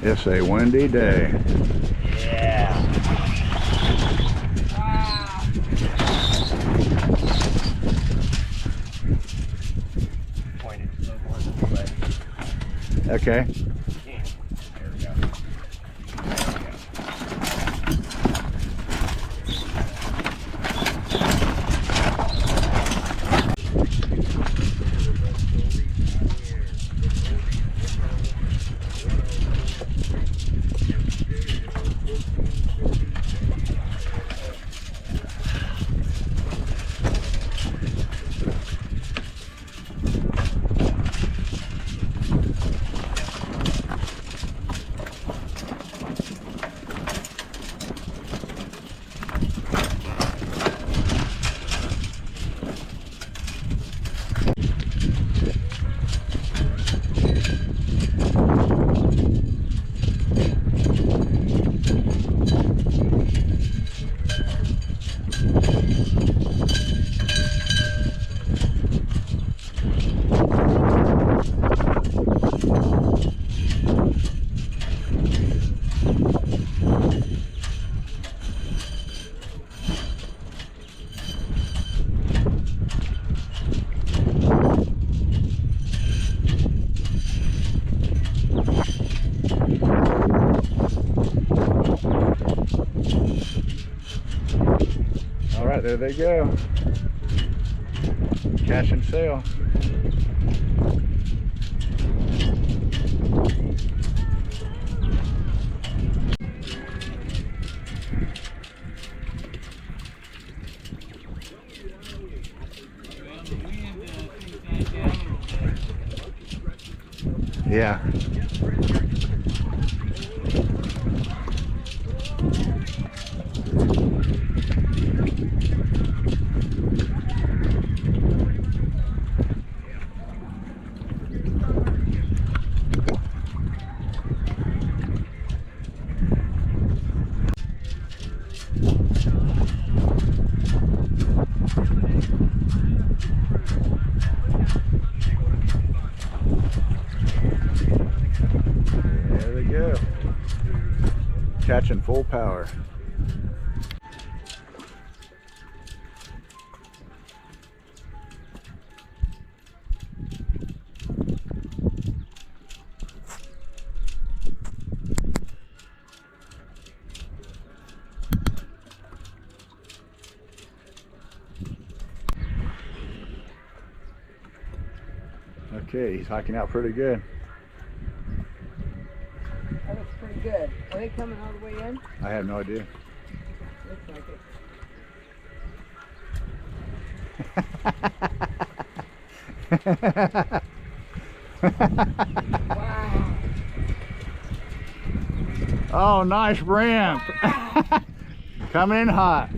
It's a windy day. Yeah. Wow. Point it a little more this way. Okay. Yeah. There we go. All right, there they go. Catch and sail. Yeah. There they go. Catching full power. Okay, he's hiking out pretty good. That looks pretty good. Are they coming all the way in? I have no idea. Looks like it. Wow. Oh, nice ramp. Wow. Coming in hot.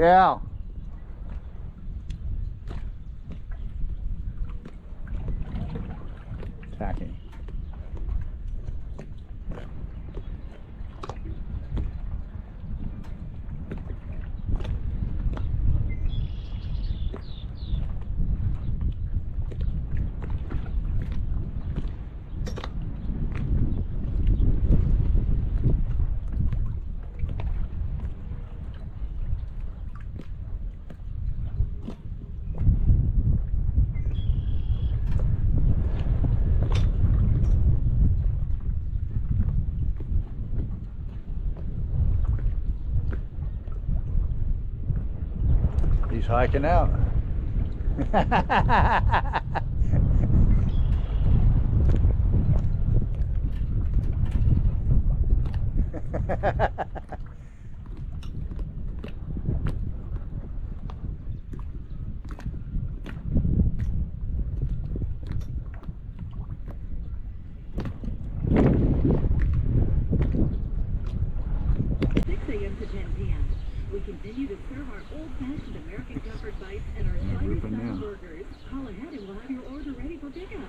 Yeah. Attacking. He's hiking out. To 10 p.m. We continue to serve our old-fashioned American comfort bites and our shiny style burgers. Call ahead and we'll have your order ready for pickup.